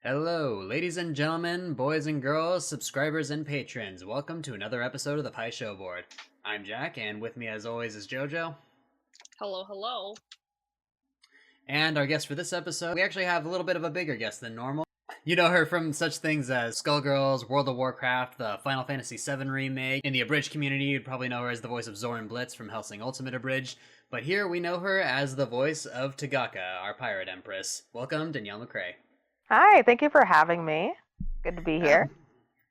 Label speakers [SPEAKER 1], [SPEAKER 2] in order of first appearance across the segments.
[SPEAKER 1] Hello, ladies and gentlemen, boys and girls, subscribers and patrons. Welcome to another episode of the Pai Sho Board. I'm Jack, and with me as always is JoJo.
[SPEAKER 2] Hello, hello.
[SPEAKER 1] And our guest for this episode, we actually have a little bit of a bigger guest than normal. You know her from such things as Skullgirls, World of Warcraft, the Final Fantasy VII Remake. In the Abridged community, you'd probably know her as the voice of Zoran Blitz from Hellsing Ultimate Abridged. But here we know her as the voice of Tagaka, our pirate empress. Welcome, Danielle Mcrae.
[SPEAKER 3] Hi, thank you for having me. Good to be here.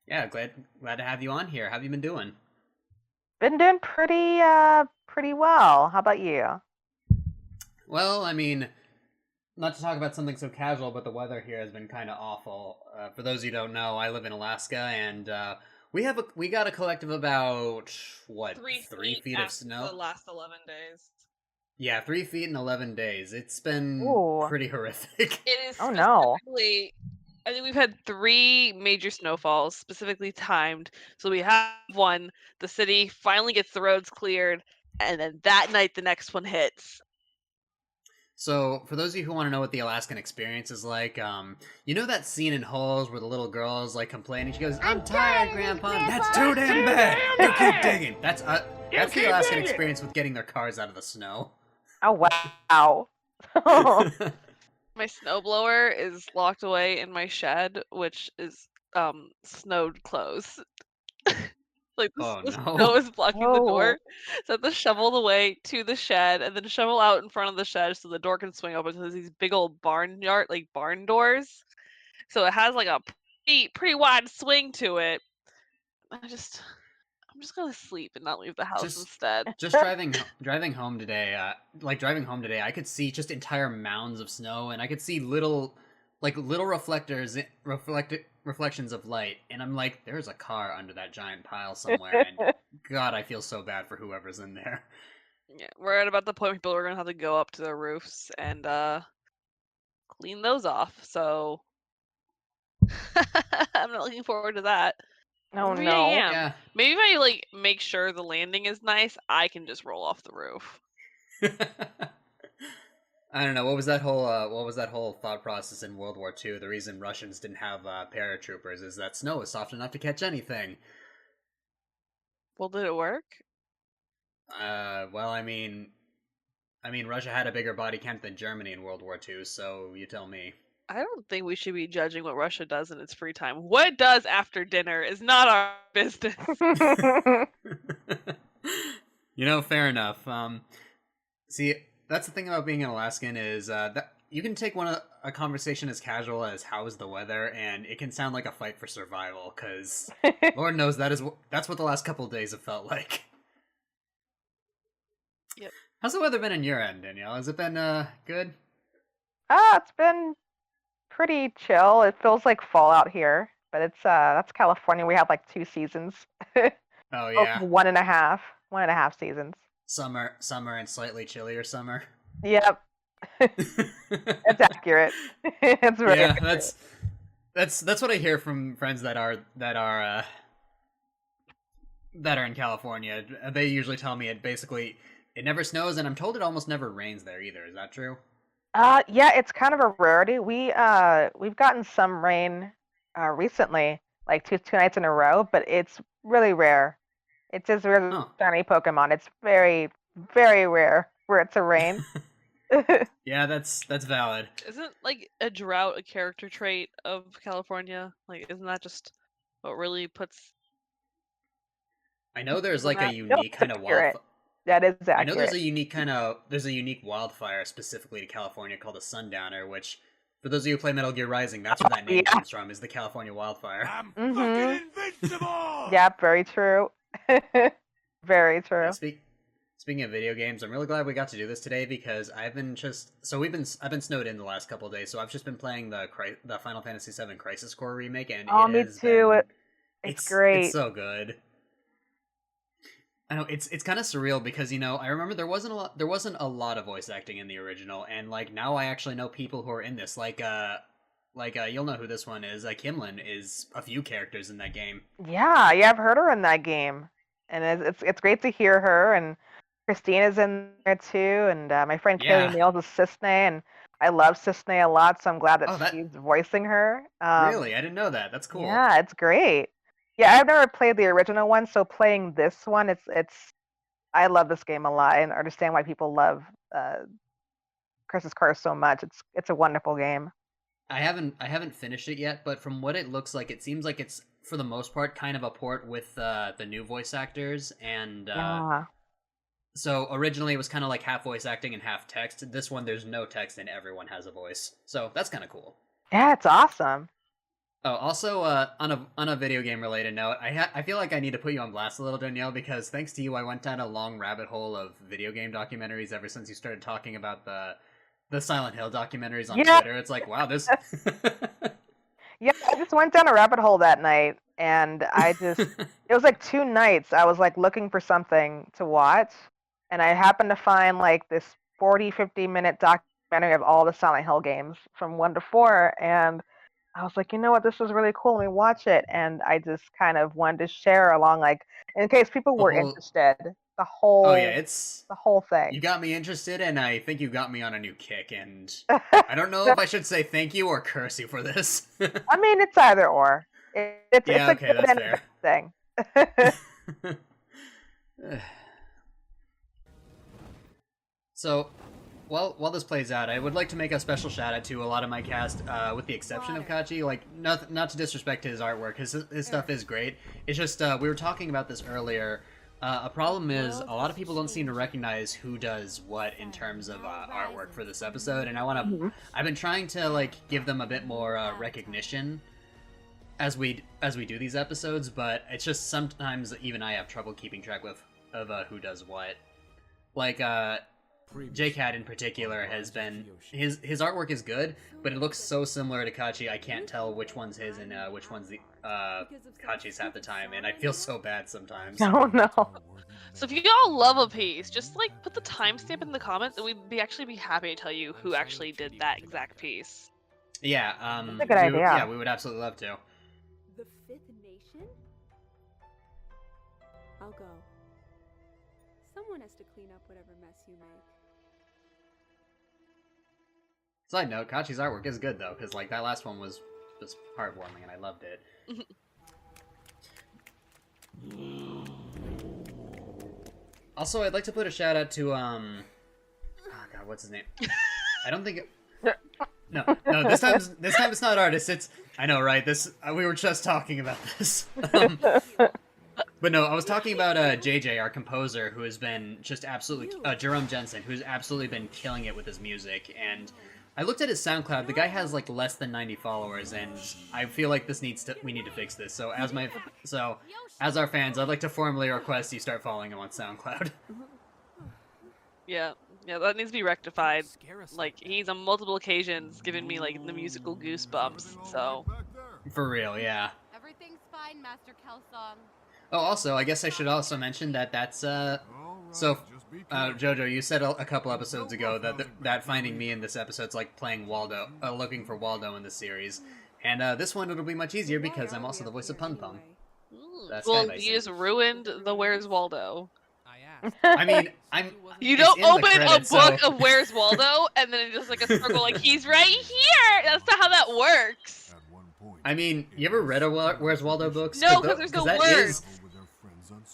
[SPEAKER 1] Yeah, glad to have you on here. How have you been doing?
[SPEAKER 3] Been doing pretty well. How about you?
[SPEAKER 1] Well, I mean, not to talk about something so casual, but the weather here has been kind of awful. For those who don't know, I live in Alaska, and we got a collective of about what 3 feet of snow.
[SPEAKER 2] The last 11 days.
[SPEAKER 1] Yeah, 3 feet in 11 days. It's been pretty horrific.
[SPEAKER 2] It is.
[SPEAKER 3] Oh no!
[SPEAKER 2] I think we've had 3 major snowfalls specifically timed. So we have one. The city finally gets the roads cleared, and then that night the next one hits.
[SPEAKER 1] So, for those of you who want to know what the Alaskan experience is like, you know that scene in Halls where the little girl is like complaining? She goes, "I'm tired, Grandpa." That's too damn bad. You keep digging. That's the Alaskan experience with getting their cars out of the snow.
[SPEAKER 3] Oh wow!
[SPEAKER 2] My snowblower is locked away in my shed, which is snowed closed. Like the snow is blocking the door, so I have to shovel the way to the shed and then shovel out in front of the shed so the door can swing open. So there's these big old barn doors, so it has like a pretty wide swing to it. I'm just gonna sleep and not leave the house instead.
[SPEAKER 1] Just driving home today, I could see just entire mounds of snow, and I could see little reflections of light, and I'm like, there's a car under that giant pile somewhere, and God, I feel so bad for whoever's in there.
[SPEAKER 2] Yeah, we're at about the point people are gonna have to go up to their roofs and clean those off. So I'm not looking forward to that.
[SPEAKER 3] Oh
[SPEAKER 2] Maybe
[SPEAKER 3] no!
[SPEAKER 2] I am.
[SPEAKER 1] Yeah.
[SPEAKER 2] Maybe if I make sure the landing is nice, I can just roll off the roof.
[SPEAKER 1] I don't know. What was that whole thought process in World War II? The reason Russians didn't have paratroopers is that snow is soft enough to catch anything.
[SPEAKER 2] Well, did it work?
[SPEAKER 1] Well, I mean, Russia had a bigger body count than Germany in World War II, so you tell me.
[SPEAKER 2] I don't think we should be judging what Russia does in its free time. What it does after dinner is not our business.
[SPEAKER 1] Fair enough. See, that's the thing about being an Alaskan is that you can take a conversation as casual as "How is the weather?" and it can sound like a fight for survival. Because Lord knows that's what the last couple of days have felt like.
[SPEAKER 2] Yep.
[SPEAKER 1] How's the weather been in your end, Danielle? Has it been good?
[SPEAKER 3] It's been pretty chill. It feels like fall out here, but it's that's California. We have like 2 seasons.
[SPEAKER 1] Oh yeah.
[SPEAKER 3] One and a half seasons.
[SPEAKER 1] Summer, and slightly chillier summer.
[SPEAKER 3] Yep. It's accurate. It's very accurate.
[SPEAKER 1] That's what I hear from friends that are in California. They usually tell me it never snows, and I'm told it almost never rains there either. Is that true?
[SPEAKER 3] Yeah, it's kind of a rarity. We've gotten some rain recently, like two nights in a row, but it's really rare. It's just really shiny Pokemon. It's very, very rare for it to rain.
[SPEAKER 1] Yeah, that's valid.
[SPEAKER 2] Isn't a drought a character trait of California? Isn't that just what really puts?
[SPEAKER 1] I know there's a unique kind of wildfire.
[SPEAKER 3] That is accurate.
[SPEAKER 1] I know there's a unique wildfire specifically to California called the Sundowner, which, for those of you who play Metal Gear Rising, that's where that name comes from, is the California wildfire.
[SPEAKER 4] I'm fucking invincible!
[SPEAKER 3] Yep, very true. Very true.
[SPEAKER 1] Speaking of video games, I'm really glad we got to do this today because I've been snowed in the last couple of days, so I've just been playing the Final Fantasy VII Crisis Core remake, and
[SPEAKER 3] me too. It's great.
[SPEAKER 1] It's so good. I know it's kind of surreal because I remember there wasn't a lot of voice acting in the original, and now I actually know people who are in this. You'll know who this one is. Kimlin is a few characters in that game.
[SPEAKER 3] Yeah, I've heard her in that game, and it's great to hear her. And Christina's in there too, and my friend Kelly Neal's is Cisne, and I love Cisne a lot, so I'm glad that
[SPEAKER 1] Oh, that
[SPEAKER 3] she's voicing her.
[SPEAKER 1] really? I didn't know that. That's cool.
[SPEAKER 3] Yeah, it's great. Yeah, I've never played the original one, so playing this one, it's I love this game a lot and understand why people love Crisis Core so much. It's a wonderful game.
[SPEAKER 1] I haven't finished it yet, but from what it looks like, it seems like it's for the most part kind of a port with the new voice actors, and
[SPEAKER 3] Yeah.
[SPEAKER 1] so originally it was kind of like half voice acting and half text. This one there's no text and everyone has a voice, so that's kind of cool.
[SPEAKER 3] Yeah, it's awesome.
[SPEAKER 1] Oh, also on a video game related note, I feel like I need to put you on blast a little, Danielle, because thanks to you, I went down a long rabbit hole of video game documentaries ever since you started talking about the Silent Hill documentaries on
[SPEAKER 3] Yeah.
[SPEAKER 1] Twitter. It's like, wow, this.
[SPEAKER 3] Yeah, I just went down a rabbit hole that night, and it was like 2 nights. I was like looking for something to watch, and I happened to find like this 40-50 minute documentary of all the Silent Hill games from 1 to 4, and I was like, you know what, this is really cool. Let me watch it, and I just kind of wanted to share along, like, in case people
[SPEAKER 1] The
[SPEAKER 3] were
[SPEAKER 1] whole-
[SPEAKER 3] interested.
[SPEAKER 1] Oh yeah,
[SPEAKER 3] The whole thing.
[SPEAKER 1] You got me interested, and I think you got me on a new kick. And I don't know if I should say thank you or curse you for this.
[SPEAKER 3] I mean, it's either or. It's
[SPEAKER 1] Yeah,
[SPEAKER 3] a
[SPEAKER 1] okay,
[SPEAKER 3] good
[SPEAKER 1] that's
[SPEAKER 3] and a bad thing.
[SPEAKER 1] So, while this plays out, I would like to make a special shout out to a lot of my cast, with the exception of Kachi. Like, not to disrespect his artwork, his stuff is great. It's just we were talking about this earlier. A problem is a lot of people don't seem to recognize who does what in terms of artwork for this episode, and I've been trying to like give them a bit more recognition as we do these episodes, but it's just sometimes even I have trouble keeping track of who does what. Like J-Cat in particular has been his artwork is good, but it looks so similar to Kachi. I can't tell which one's his and which one's the Kachi's half the time, and I feel so bad sometimes.
[SPEAKER 3] Oh no.
[SPEAKER 2] So if you all love a piece, just like put the timestamp in the comments, and we'd actually be happy to tell you who actually did that exact piece.
[SPEAKER 1] Yeah,
[SPEAKER 3] That's a good idea.
[SPEAKER 1] Yeah, we would absolutely love to.
[SPEAKER 5] The Fifth Nation? I'll go. Someone has to clean up whatever mess you make.
[SPEAKER 1] Side note, Kachi's artwork is good though, because like that last one was just heartwarming and I loved it. Also, I'd like to put a shout out to oh god, what's his name? I don't think No, this time it's not artist. It's I know, right? This we were just talking about this. But no, I was talking about JJ, our composer, who has been just absolutely Jerome Jensen, who's absolutely been killing it with his music. And I looked at his SoundCloud. The guy has like less than 90 followers, and I feel like we need to fix this. So as our fans, I'd like to formally request you start following him on SoundCloud.
[SPEAKER 2] Yeah, that needs to be rectified. Like, he's on multiple occasions given me like the musical goosebumps. So.
[SPEAKER 1] For real, yeah.
[SPEAKER 6] Everything's fine, Master Kelsong.
[SPEAKER 1] Oh, also, I guess I should also mention that that's Jojo, you said a couple episodes ago that finding me in this episode's like playing Waldo, looking for Waldo in the series, and this one it'll be much easier because I'm also the voice of Pun Pum.
[SPEAKER 2] Well, you just ruined the Where's Waldo.
[SPEAKER 1] I mean,
[SPEAKER 2] You don't open
[SPEAKER 1] credits,
[SPEAKER 2] a book of Where's Waldo and then just like a circle like he's right here. That's not how that works.
[SPEAKER 1] I mean, you ever read a Where's Waldo books?
[SPEAKER 2] No, because there's no words.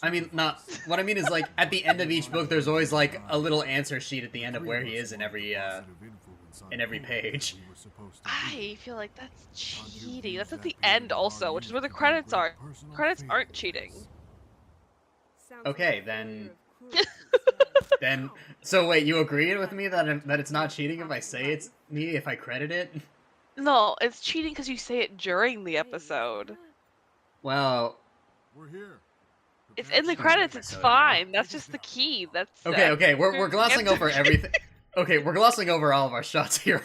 [SPEAKER 1] I mean, not. What I mean is, like, at the end of each book, there's always like a little answer sheet at the end of where he is in every page.
[SPEAKER 2] I feel like that's cheating. That's at the end also, which is where the credits are. Credits aren't cheating.
[SPEAKER 1] Okay, then. So wait, you agreed with me that it's not cheating if I say it's me if I credit it?
[SPEAKER 2] No, it's cheating because you say it during the episode.
[SPEAKER 1] Well,
[SPEAKER 4] we're here.
[SPEAKER 2] It's in the credits. It's fine. That's just the key. That's
[SPEAKER 1] okay. We're glossing over everything. Okay, we're glossing over all of our shots here.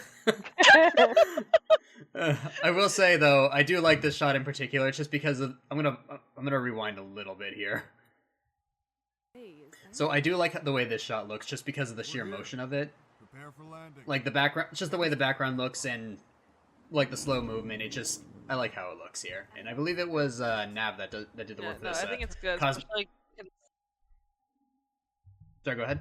[SPEAKER 1] I will say though, I do like this shot in particular. It's just because of I'm gonna rewind a little bit here. So I do like the way this shot looks, just because of the sheer motion of it.
[SPEAKER 4] Prepare for landing.
[SPEAKER 1] Like the background, just the way the background looks and like the slow movement. I like how it looks here, and I believe it was Nav that did the work for this.
[SPEAKER 2] I think it's good.
[SPEAKER 1] Sorry, go ahead.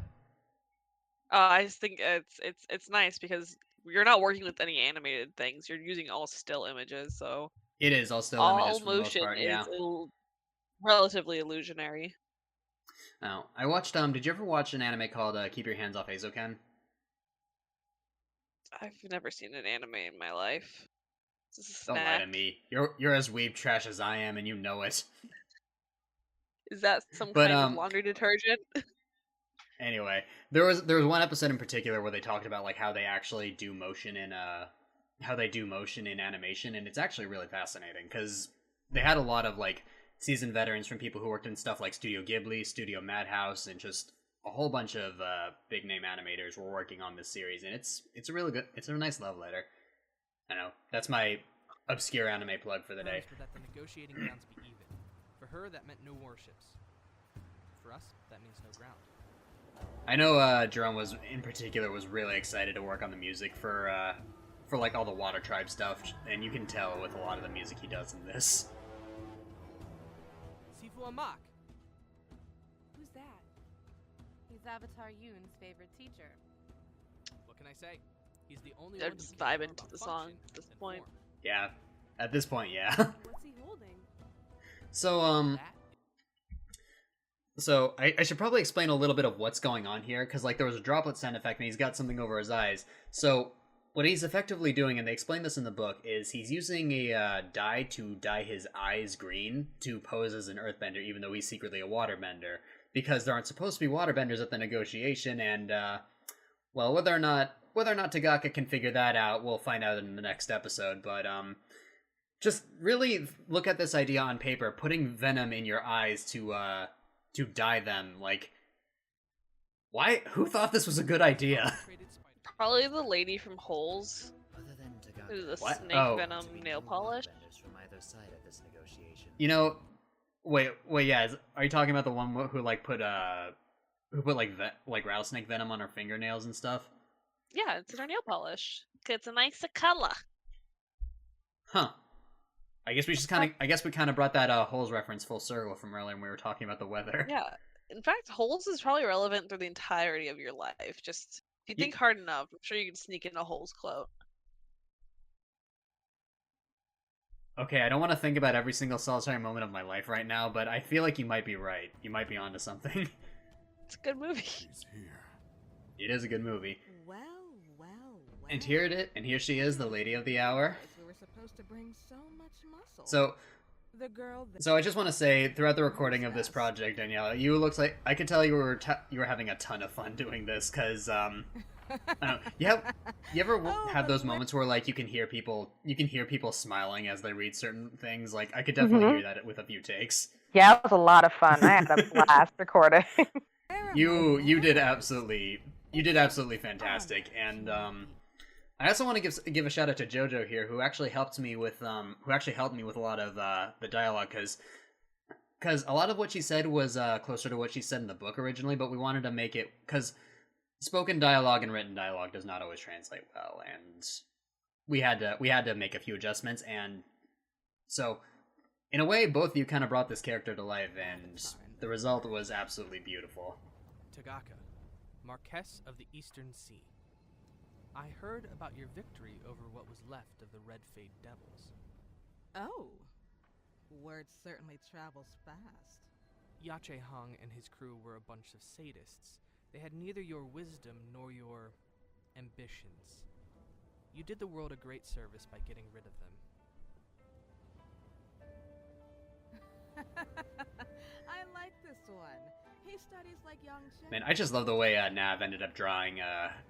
[SPEAKER 2] I just think it's nice because you're not working with any animated things. You're using all still images, so
[SPEAKER 1] It is all still
[SPEAKER 2] all
[SPEAKER 1] images for the most
[SPEAKER 2] motion
[SPEAKER 1] part,
[SPEAKER 2] is
[SPEAKER 1] yeah.
[SPEAKER 2] relatively illusionary.
[SPEAKER 1] Oh, I watched, did you ever watch an anime called Keep Your Hands Off Eizouken?
[SPEAKER 2] I've never seen an anime in my life.
[SPEAKER 1] Don't lie to me. You're as weeb trash as I am, and you know it.
[SPEAKER 2] Is that some kind of laundry detergent?
[SPEAKER 1] Anyway, there was one episode in particular where they talked about like how they actually do motion in animation, and it's actually really fascinating because they had a lot of like seasoned veterans from people who worked in stuff like Studio Ghibli, Studio Madhouse, and just a whole bunch of big name animators were working on this series, and it's a really good, it's a nice love letter. I know, that's my obscure anime plug for the day.
[SPEAKER 7] That the negotiating grounds be even. For her, that meant no warships. For us, that means no ground.
[SPEAKER 1] I know Jerome was really excited to work on the music for like all the Water Tribe stuff, and you can tell with a lot of the music he does in this.
[SPEAKER 7] Sifu Amak.
[SPEAKER 5] Who's that?
[SPEAKER 6] He's Avatar Yoon's favorite teacher.
[SPEAKER 7] What can I say? He's the only
[SPEAKER 2] They're
[SPEAKER 7] one
[SPEAKER 2] just
[SPEAKER 7] who cares more
[SPEAKER 2] vibing to
[SPEAKER 7] about
[SPEAKER 2] the song
[SPEAKER 7] function
[SPEAKER 2] at this
[SPEAKER 7] than
[SPEAKER 2] point.
[SPEAKER 7] form.
[SPEAKER 1] Yeah, at this point, yeah.
[SPEAKER 5] What's he holding?
[SPEAKER 1] So I should probably explain a little bit of what's going on here, because like there was a droplet sound effect and he's got something over his eyes. So what he's effectively doing, and they explain this in the book, is he's using a dye to dye his eyes green to pose as an earthbender, even though he's secretly a waterbender, because there aren't supposed to be waterbenders at the negotiation, and well, whether or not Tagaka can figure that out, we'll find out in the next episode, but just really look at this idea on paper, putting venom in your eyes to dye them. Like, why? Who thought this was a good idea?
[SPEAKER 2] Probably the lady from Holes. Who's the snake venom nail polish.
[SPEAKER 1] You know, wait, yeah. Are you talking about the one who like put rattlesnake venom on her fingernails and stuff?
[SPEAKER 2] Yeah, it's in her nail polish. It's a nice color.
[SPEAKER 1] Huh. I guess we kind of brought that Holes reference full circle from earlier when we were talking about the weather.
[SPEAKER 2] Yeah. In fact, Holes is probably relevant through the entirety of your life. Just if you think hard enough, I'm sure you can sneak in a Holes quote.
[SPEAKER 1] Okay, I don't want to think about every single solitary moment of my life right now, but I feel like you might be right. You might be onto something.
[SPEAKER 2] It's a good movie.
[SPEAKER 4] She's here.
[SPEAKER 1] It is a good movie.
[SPEAKER 8] Well.
[SPEAKER 1] And here she is, the lady of the hour.
[SPEAKER 8] We were supposed to bring so much muscle.
[SPEAKER 1] So
[SPEAKER 8] So
[SPEAKER 1] I just want to say, throughout the recording of this project, Danielle, I could tell you were having a ton of fun doing this, because I don't know, you ever have those moments where like you can hear people smiling as they read certain things? Like I could definitely hear that with a few takes.
[SPEAKER 3] Yeah, it was a lot of fun. I had a blast recording.
[SPEAKER 1] You did absolutely fantastic, and I also want to give a shout out to JoJo here, who actually helped me with a lot of the dialogue, because a lot of what she said was closer to what she said in the book originally, but we wanted to make it, because spoken dialogue and written dialogue does not always translate well, and we had to make a few adjustments, and so in a way both of you kind of brought this character to life, and the result was absolutely beautiful.
[SPEAKER 7] Tagaka, Marquess of the Eastern Sea. I heard about your victory over what was left of the Red Fade Devils.
[SPEAKER 8] Oh, word certainly travels fast.
[SPEAKER 7] Yache Hong and his crew were a bunch of sadists. They had neither your wisdom nor your ambitions. You did the world a great service by getting rid of them.
[SPEAKER 8] I like this one. He studies like young children.
[SPEAKER 1] Man, I just love the way Nav ended up drawing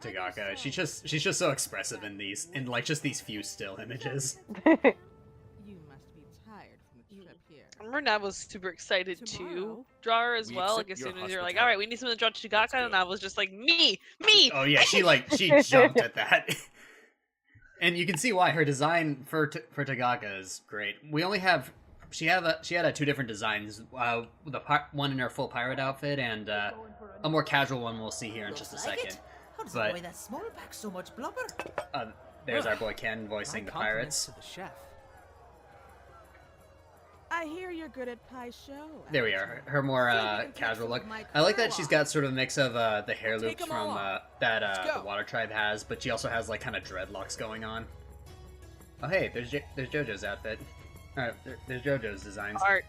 [SPEAKER 1] Tagaka. She's just so expressive in these few still images.
[SPEAKER 8] You must be tired from the trip here.
[SPEAKER 2] I remember Nav was super excited to
[SPEAKER 8] Tomorrow,
[SPEAKER 2] draw her as
[SPEAKER 9] we
[SPEAKER 2] well. Like
[SPEAKER 9] accept
[SPEAKER 2] as soon
[SPEAKER 9] your
[SPEAKER 2] as you're like,
[SPEAKER 9] hospitality.
[SPEAKER 2] all right, we need someone to draw Tagaka, and Nav was just like, me.
[SPEAKER 1] Oh yeah, she jumped at that. And you can see why. Her design for Tagaka is great. We only have she had two different designs. One in her full pirate outfit, and a more casual one we'll see here in just a second.
[SPEAKER 10] How does
[SPEAKER 1] But-
[SPEAKER 10] it weigh that small pack so much blubber?
[SPEAKER 1] There's our boy Ken voicing
[SPEAKER 7] My
[SPEAKER 1] the
[SPEAKER 7] compliments
[SPEAKER 1] pirates.
[SPEAKER 7] to the chef.
[SPEAKER 8] I hear you're good at Pai Sho.
[SPEAKER 1] There we are. Her more casual look. I like that she's got sort of a mix of the hair loops from that the Water Tribe has, but she also has like kind of dreadlocks going on. Oh hey, there's JoJo's outfit. Alright, there's JoJo's designs.
[SPEAKER 2] Art.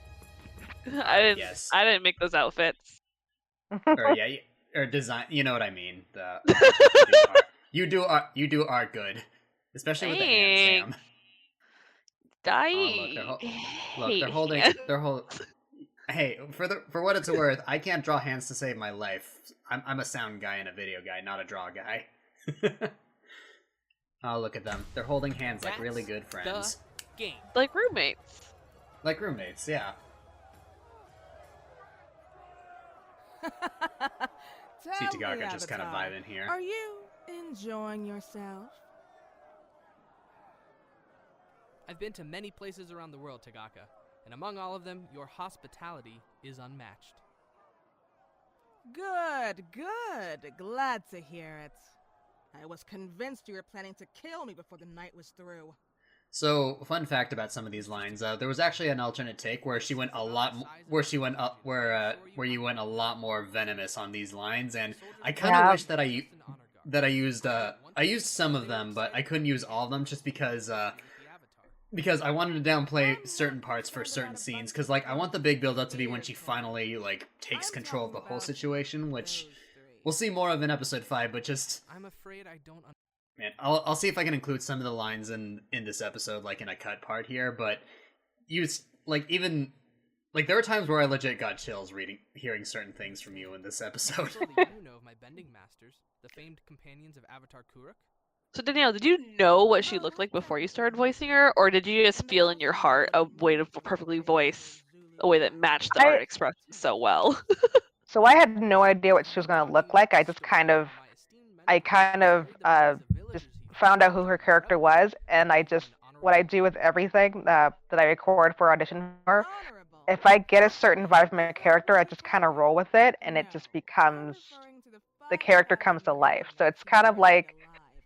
[SPEAKER 2] I didn't make those outfits.
[SPEAKER 1] Or yeah, or design. You know what I mean. You do art good, especially with the hands. They're holding. Hey, for what it's worth, I can't draw hands to save my life. I'm a sound guy and a video guy, not a draw guy. Oh, look at them. They're holding hands like really good friends.
[SPEAKER 2] Like roommates.
[SPEAKER 1] Like roommates, yeah. See Tagaka just kind of vibing here.
[SPEAKER 8] Are you enjoying yourself?
[SPEAKER 7] I've been to many places around the world, Tagaka, and among all of them, your hospitality is unmatched.
[SPEAKER 8] Good, good. Glad to hear it. I was convinced you were planning to kill me before the night was through.
[SPEAKER 1] So, fun fact about some of these lines: there was actually an alternate take where she went a lot, where you went a lot more venomous on these lines, and I kind of wish that I used some of them, but I couldn't use all of them just because I wanted to downplay certain parts for certain scenes, because like I want the big build up to be when she finally like takes control of the whole situation, which we'll see more of in episode 5, but just
[SPEAKER 7] I'm afraid I don't.
[SPEAKER 1] Man, I'll see if I can include some of the lines in this episode, like in a cut part here. But even there were times where I legit got chills hearing certain things from you in this episode.
[SPEAKER 7] Surely you know of my bending masters, the famed companions of Avatar Kuruk.
[SPEAKER 2] So Danielle, did you know what she looked like before you started voicing her, or did you just feel in your heart a way to perfectly voice a way that matched the art expression so well?
[SPEAKER 3] So I had no idea what she was going to look like. I just kind of just found out who her character was, and what I do with everything that I record for audition for, if I get a certain vibe from a character, I just kind of roll with it, and it just becomes, the character comes to life. So it's kind of like,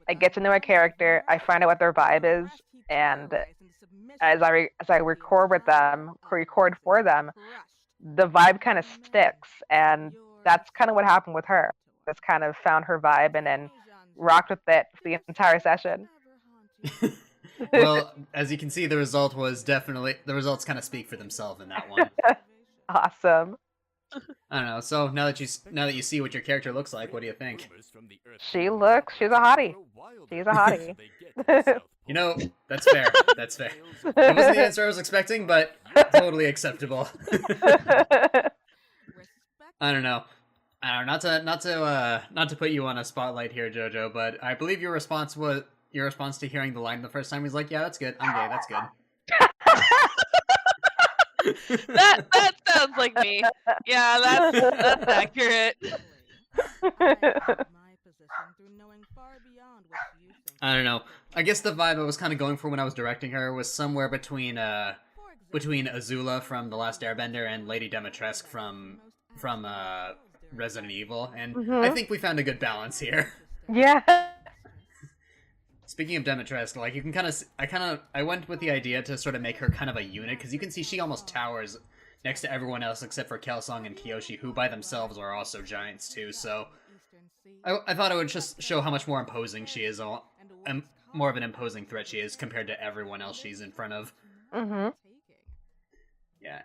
[SPEAKER 3] I get to know a character, I find out what their vibe is, and as I record for them, the vibe kind of sticks, and that's kind of what happened with her. Just kind of found her vibe and then rocked with it for the entire session.
[SPEAKER 1] Well, as you can see, the results kind of speak for themselves in that one.
[SPEAKER 3] Awesome.
[SPEAKER 1] I don't know. So now that you see what your character looks like, what do you think?
[SPEAKER 3] She's a hottie. She's a hottie.
[SPEAKER 1] You know, that's fair. That's fair. It wasn't the answer I was expecting, but totally acceptable. I don't know. Not to put you on a spotlight here, Jojo, but I believe your response to hearing the line the first time was like, "Yeah, that's good. I'm gay. That's good."
[SPEAKER 2] that sounds like me. Yeah, that's accurate.
[SPEAKER 1] I don't know. I guess the vibe I was kind of going for when I was directing her was somewhere between Azula from The Last Airbender and Lady Dimitrescu from Resident Evil, and I think we found a good balance here.
[SPEAKER 3] Yeah.
[SPEAKER 1] Speaking of Dimitrescu, like you can I went with the idea to sort of make her kind of a unit, because you can see she almost towers next to everyone else except for Kelsang and Kyoshi, who by themselves are also giants too. So I thought it would just show how much more imposing she is, and more of an imposing threat she is compared to everyone else she's in front of.
[SPEAKER 3] Mm-hmm.
[SPEAKER 1] Yeah.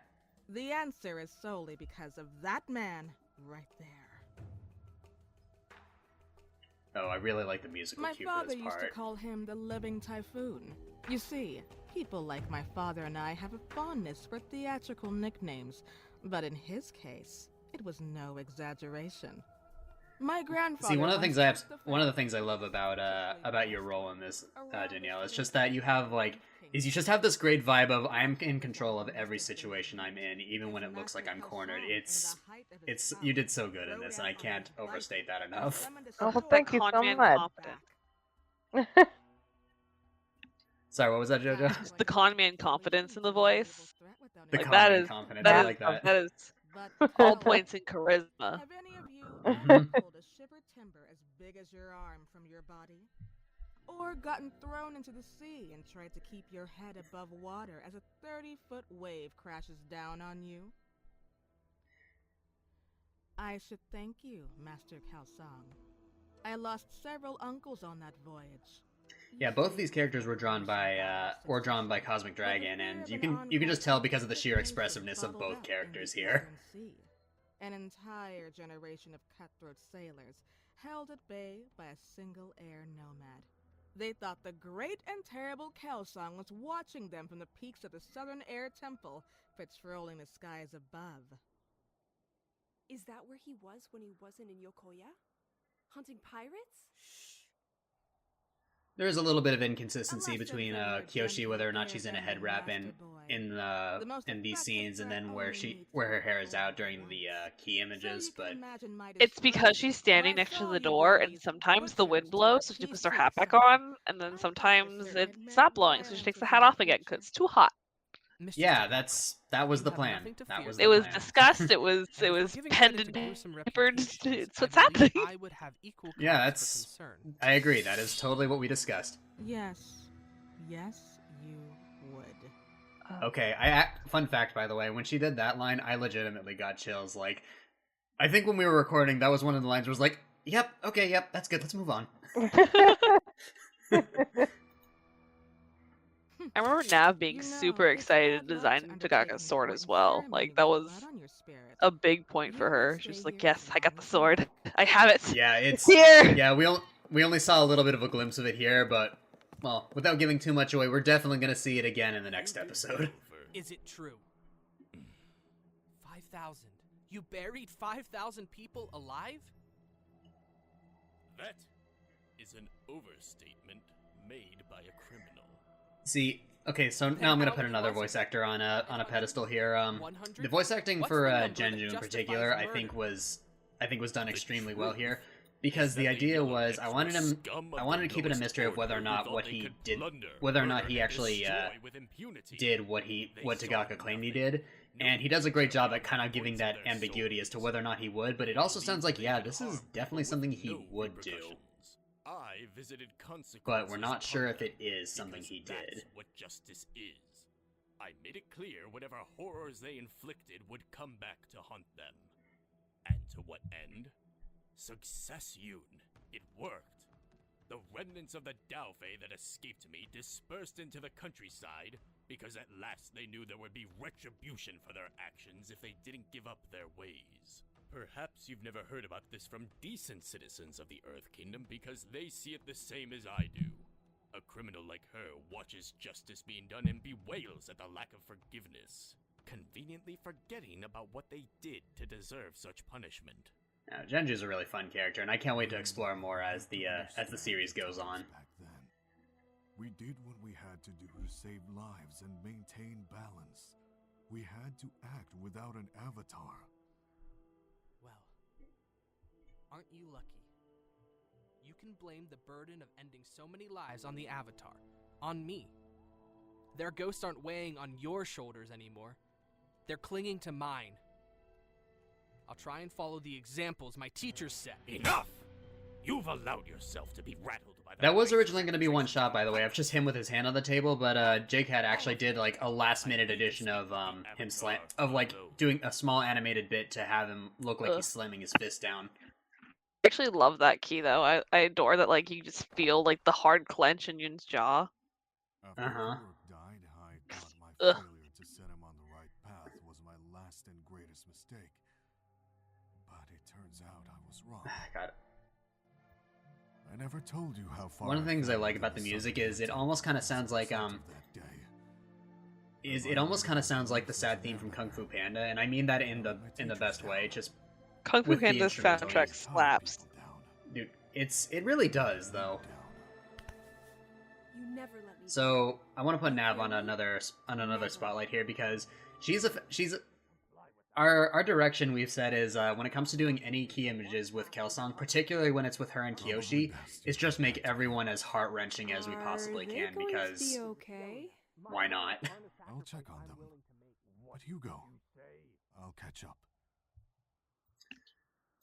[SPEAKER 8] The answer is solely because of that man right there.
[SPEAKER 1] Oh, I really like the musical cue for this part.
[SPEAKER 8] My father used to call him the living typhoon. You see, people like my father and I have a fondness for theatrical nicknames, but in his case, it was no exaggeration. My grandfather.
[SPEAKER 1] See, one of the things I love about your role in this, Danielle, is just that you just have this great vibe of I'm in control of every situation I'm in, even when it looks like I'm cornered. You did so good in this, and I can't overstate that enough.
[SPEAKER 3] Oh, thank you so much.
[SPEAKER 1] Sorry, what was that, Jojo?
[SPEAKER 2] Just the con man confidence in the voice.
[SPEAKER 1] The con man confidence, I like that.
[SPEAKER 2] That is all points in charisma.
[SPEAKER 8] Have any of you pulled a shiver timber as big as your arm from your body? or gotten thrown into the sea and tried to keep your head above water as a 30-foot wave crashes down on you? I should thank you, Master Kelsang. I lost several uncles on that voyage.
[SPEAKER 1] Yeah, both of these characters were drawn by Cosmic Dragon, and you can just tell because of the sheer expressiveness of both characters here.
[SPEAKER 8] An entire generation of cutthroat sailors held at bay by a single air nomad. They thought the great and terrible Kelsang was watching them from the peaks of the Southern Air Temple, patrolling the skies above.
[SPEAKER 5] Is that where he was when he wasn't in Yokoya? Hunting pirates?
[SPEAKER 1] There's a little bit of inconsistency between Kyoshi, whether or not she's in a head wrap in these scenes, and then where her hair is out during the key images. But
[SPEAKER 2] it's because she's standing next to the door, and sometimes the wind blows, so she puts her hat back on, and then sometimes it's not blowing, so she takes the hat off again because it's too hot.
[SPEAKER 1] Yeah, that was the plan.
[SPEAKER 2] It was discussed. It was penned and papered. It's what's happening.
[SPEAKER 1] Yeah, I agree. That is totally what we discussed.
[SPEAKER 8] Yes, you would.
[SPEAKER 1] Okay, fun fact, by the way, when she did that line, I legitimately got chills. Like, I think when we were recording, that was one of the lines where it was like, yep, okay, yep, that's good, let's move on.
[SPEAKER 2] I remember Nav being super excited to design Tagaka's sword as well. Like, that was a big point for her. She was like, yes, I got the sword. I have it.
[SPEAKER 1] Yeah, it's
[SPEAKER 2] here.
[SPEAKER 1] Yeah, we only saw a little bit of a glimpse of it here, but, well, without giving too much away, we're definitely going to see it again in the next episode.
[SPEAKER 7] Is it true? 5,000. You buried 5,000 people alive?
[SPEAKER 9] That is an overstatement made by a criminal.
[SPEAKER 1] See, okay, so now I'm gonna put another voice actor on a pedestal here. The voice acting for Genju in particular, I think was done extremely well here, because the idea was I wanted to keep it a mystery of whether or not he actually did what Tagaka claimed he did, and he does a great job at kind of giving that ambiguity as to whether or not he would. But it also sounds like, yeah, this is definitely something he would do. But we're not sure if it is something he did.
[SPEAKER 9] What justice is. I made it clear whatever horrors they inflicted would come back to haunt them. And to what end? Success, Yoon. It worked. The remnants of the Daofei that escaped me dispersed into the countryside because at last they knew there would be retribution for their actions if they didn't give up their ways. Perhaps you've never heard about this from decent citizens of the Earth Kingdom because they see it the same as I do. A criminal like her watches justice being done and bewails at the lack of forgiveness, conveniently forgetting about what they did to deserve such punishment.
[SPEAKER 1] Now, Genju's a really fun character, and I can't wait to explore more as the series goes on.
[SPEAKER 4] Back then, we did what we had to do to save lives and maintain balance. We had to act without an avatar.
[SPEAKER 7] Well, aren't you lucky? You can blame the burden of ending so many lives on the Avatar, on me. Their ghosts aren't weighing on your shoulders anymore. They're clinging to mine. I'll try and follow the examples my teachers set.
[SPEAKER 9] Enough! You've allowed yourself to be rattled by
[SPEAKER 1] that was originally going to be one shot, by the way, of just him with his hand on the table, but Jake had actually did like a last-minute edition of him doing a small animated bit to have him look like he's slamming his fist down.
[SPEAKER 2] I actually love that key though. I adore that, like, you just feel like the hard clench in Yoon's jaw.
[SPEAKER 4] After died, I thought my failure to set him on the right path was my last and greatest mistake. But it turns out I was wrong.
[SPEAKER 1] Got it.
[SPEAKER 4] I never told you how far.
[SPEAKER 1] One of the things I like about the music is it almost kind of sounds like it almost kind of sounds like the sad theme from Kung Fu Panda, and I mean that in the best way. Just
[SPEAKER 2] Kung Fu Panda's soundtrack slaps.
[SPEAKER 1] Dude, it really does though.
[SPEAKER 5] You never let me.
[SPEAKER 1] So I want to put Nav on another spotlight here because our direction we've said is when it comes to doing any key images with Kelsang, particularly when it's with her and Kyoshi, is just make everyone as heart-wrenching as we possibly can because why not?
[SPEAKER 4] I'll check on them. But you go. I'll catch up.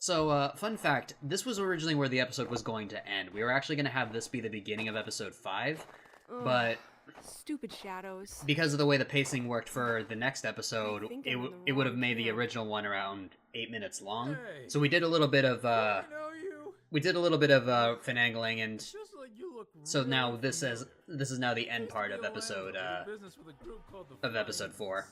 [SPEAKER 1] So, fun fact, this was originally where the episode was going to end. We were actually going to have this be the beginning of episode 5, but
[SPEAKER 5] stupid shadows.
[SPEAKER 1] Because of the way the pacing worked for the next episode, it would have made the original one around 8 minutes long. So we did a little bit of finagling, and so now this is now the end part of episode 4.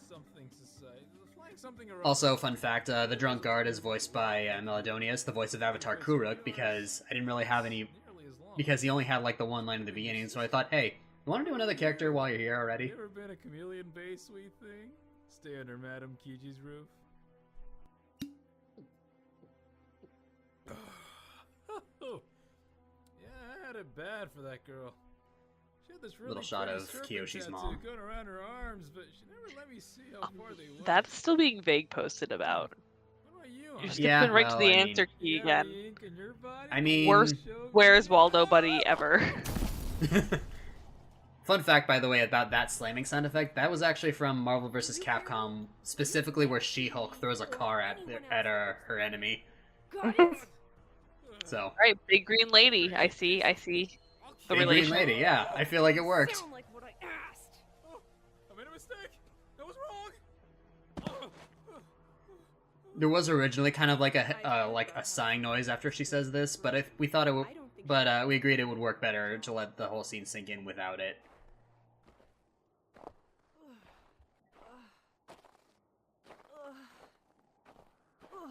[SPEAKER 1] Also, fun fact, the drunk guard is voiced by Melodonius, the voice of Avatar Kuruk, because I didn't really have any, because he only had like the one line at the beginning, so I thought, hey, you want to do another character while you're here already?
[SPEAKER 11] You ever been a chameleon bay, sweet thing? Stay under Madame Kiji's roof? Yeah, I had it bad for that girl. She had this really
[SPEAKER 1] little shot of
[SPEAKER 11] serpent
[SPEAKER 1] Kyoshi's
[SPEAKER 11] tattoo
[SPEAKER 1] mom.
[SPEAKER 11] going around her arms, but she never let me see how far they went.
[SPEAKER 2] That's still being vague posted about.
[SPEAKER 11] What about you?
[SPEAKER 2] You're
[SPEAKER 1] Yeah,
[SPEAKER 2] skipping right
[SPEAKER 1] well,
[SPEAKER 2] to the
[SPEAKER 1] I
[SPEAKER 2] answer
[SPEAKER 1] mean-
[SPEAKER 2] key again.
[SPEAKER 11] Ink in your body?
[SPEAKER 1] I mean...
[SPEAKER 2] Worst Where's Waldo buddy ever.
[SPEAKER 1] Fun fact, by the way, about that slamming sound effect, that was actually from Marvel vs. Capcom, specifically where She-Hulk throws a car at her enemy. So.
[SPEAKER 2] Alright, big green lady. I see the
[SPEAKER 1] Big green
[SPEAKER 2] relation.
[SPEAKER 1] lady, yeah. I feel like it worked.
[SPEAKER 5] Sound like what I asked.
[SPEAKER 11] Oh, I made a mistake. That was wrong.
[SPEAKER 1] There was originally kind of like a sighing noise after she says this, but we thought it would, but we agreed it would work better to let the whole scene sink in without it.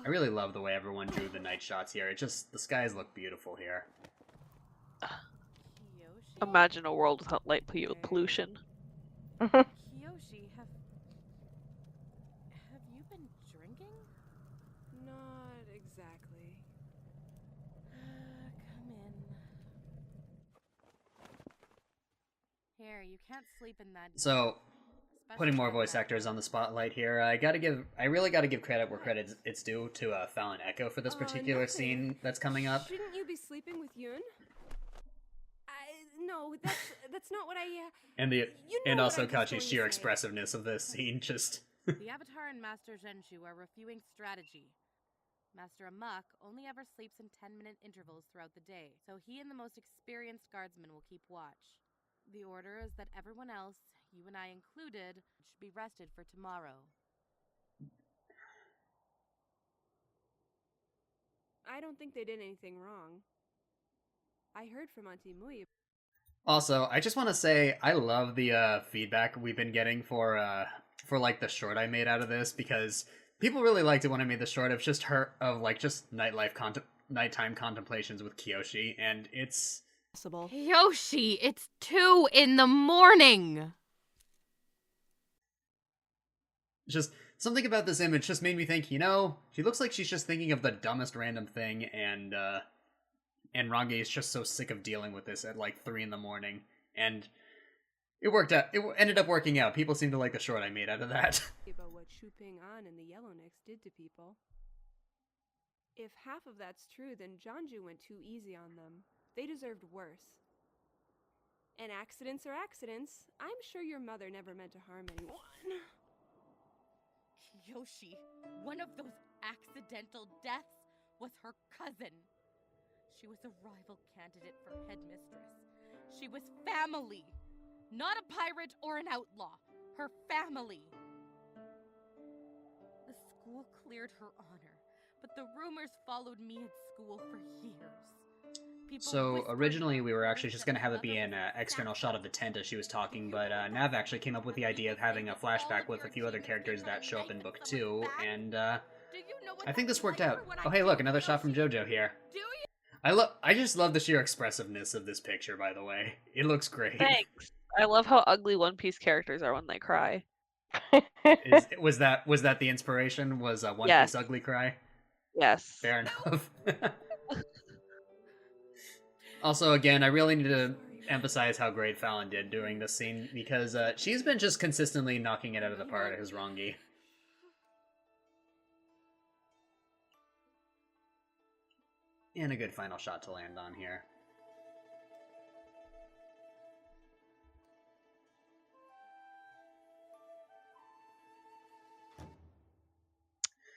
[SPEAKER 1] I really love the way everyone drew the night shots here. The skies look beautiful here.
[SPEAKER 2] Imagine a world without light pollution.
[SPEAKER 6] Kyoshi, have you been drinking?
[SPEAKER 5] Not exactly.
[SPEAKER 6] Come in. Here, you can't sleep in that.
[SPEAKER 1] So, putting more voice actors on the spotlight here, I really gotta give credit where credit it's due to Fallon Echo for this particular scene that's coming up.
[SPEAKER 5] Shouldn't you be sleeping with Yoon? No, that's not what I.
[SPEAKER 1] And also Kachi's sheer expressiveness of this scene, just.
[SPEAKER 6] The Avatar and Master Zhenshu are reviewing strategy. Master Amok only ever sleeps in 10-minute intervals throughout the day, so he and the most experienced guardsmen will keep watch. The order is that everyone else, you and I included, should be rested for tomorrow.
[SPEAKER 5] I don't think they did anything wrong. I heard from Auntie Mui.
[SPEAKER 1] Also, I just want to say I love the feedback we've been getting for like the short I made out of this, because people really liked it when I made the short of just nighttime contemplations with Kyoshi, and it's
[SPEAKER 5] Possible.
[SPEAKER 6] Kyoshi, it's 2 a.m.
[SPEAKER 1] just something about this image just made me think, she looks like she's just thinking of the dumbest random thing, and Rangi is just so sick of dealing with this at like 3 a.m, and it worked out. It ended up working out. People seem to like the short I made out of that.
[SPEAKER 5] About what Shu Ping An and the Yellownicks did to people. If half of that's true, then Janju went too easy on them. They deserved worse. And accidents are accidents. I'm sure your mother never meant to harm anyone.
[SPEAKER 6] Kyoshi, one of those accidental deaths was her cousin. She was a rival candidate for headmistress. She was family, not a pirate or an outlaw. Her family. The school cleared her honor, but the rumors followed me at school for years.
[SPEAKER 1] So originally we were actually just going to have it be an external shot of the tent as she was talking, but Nav actually came up with the idea of having a flashback with a few other characters that show up in book 2, and I think this worked out. Oh hey look, another shot from JoJo here. I just love the sheer expressiveness of this picture, by the way. It looks great.
[SPEAKER 2] Thanks. I love how ugly One Piece characters are when they cry.
[SPEAKER 1] Was that the inspiration? Was One Piece ugly cry?
[SPEAKER 2] Yes.
[SPEAKER 1] Fair enough. Also, again, I really need to emphasize how great Fallon did during this scene, because she's been just consistently knocking it out of the park as Rangi. And a good final shot to land on here.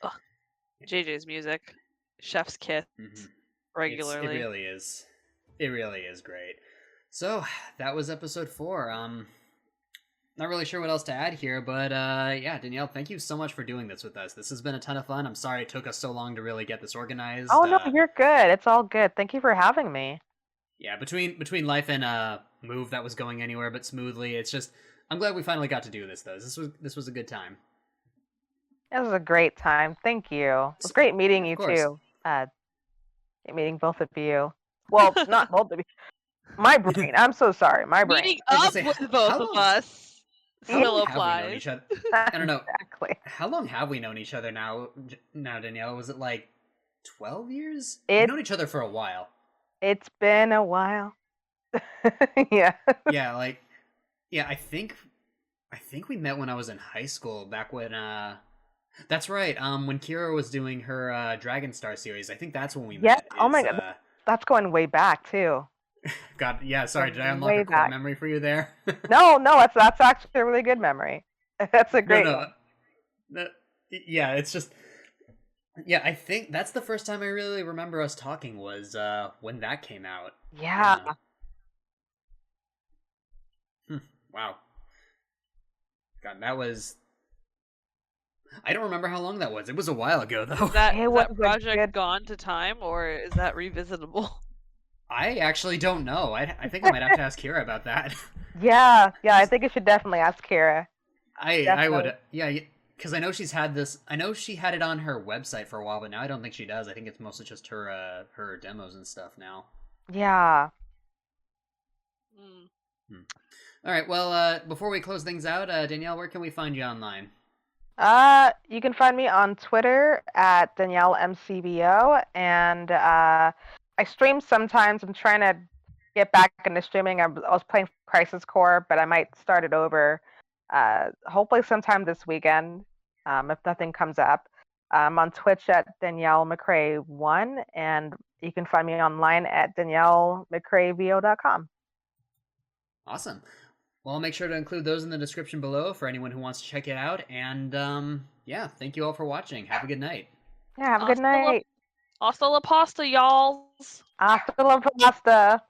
[SPEAKER 2] Ugh. JJ's music. chef's kiss regularly.
[SPEAKER 1] It really is. It really is great. So that was episode 4. Not really sure what else to add here, but yeah, Danielle, thank you so much for doing this with us. This has been a ton of fun. I'm sorry it took us so long to really get this organized.
[SPEAKER 3] Oh no, you're good. It's all good. Thank you for having me.
[SPEAKER 1] Yeah, between life and move that was going anywhere but smoothly, it's just I'm glad we finally got to do this though. This was a good time.
[SPEAKER 3] It was a great time. Thank you. It was great meeting you too. Meeting both of you. Well, not both of you. My brain. I'm so sorry. My brain.
[SPEAKER 2] Meeting up with both of us still applies.
[SPEAKER 1] I don't know.
[SPEAKER 3] Exactly.
[SPEAKER 1] How long have we known each other now, Danielle? Was it like 12 years? We've known each other for a while.
[SPEAKER 3] It's been a while. Yeah.
[SPEAKER 1] Yeah, I think we met when I was in high school, back when that's right. When Kira was doing her Dragon Star series, I think that's when we met.
[SPEAKER 3] Oh my god. That's going way back too.
[SPEAKER 1] God, yeah, sorry, did I unlock a core memory for you there?
[SPEAKER 3] No, that's actually a really good memory. That's a great one.
[SPEAKER 1] Yeah, it's just... Yeah, I think that's the first time I really remember us talking was when that came out.
[SPEAKER 3] Yeah.
[SPEAKER 1] Wow. God, that was... I don't remember how long that was. It was a while ago, though.
[SPEAKER 2] Is that project gone to time, or is that revisitable?
[SPEAKER 1] I actually don't know. I think I might have to ask Kira about that.
[SPEAKER 3] Yeah, I think you should definitely ask Kira.
[SPEAKER 1] I would, yeah, because I know she's had this. I know she had it on her website for a while, but now I don't think she does. I think it's mostly just her demos and stuff now.
[SPEAKER 3] Yeah.
[SPEAKER 1] All right. Well, before we close things out, Danielle, where can we find you online?
[SPEAKER 3] You can find me on Twitter at Danielle MCBO, and I stream sometimes. I'm trying to get back into streaming. I was playing Crisis Core, but I might start it over hopefully sometime this weekend, if nothing comes up. I'm on Twitch at Danielle Mcrae 1, and you can find me online at DanielleMcraeVO.com.
[SPEAKER 1] Awesome. Well, I'll make sure to include those in the description below for anyone who wants to check it out. And yeah, thank you all for watching. Have a good night.
[SPEAKER 3] Yeah, have a good night.
[SPEAKER 2] Hasta la pasta, y'all.
[SPEAKER 3] Hasta la pasta.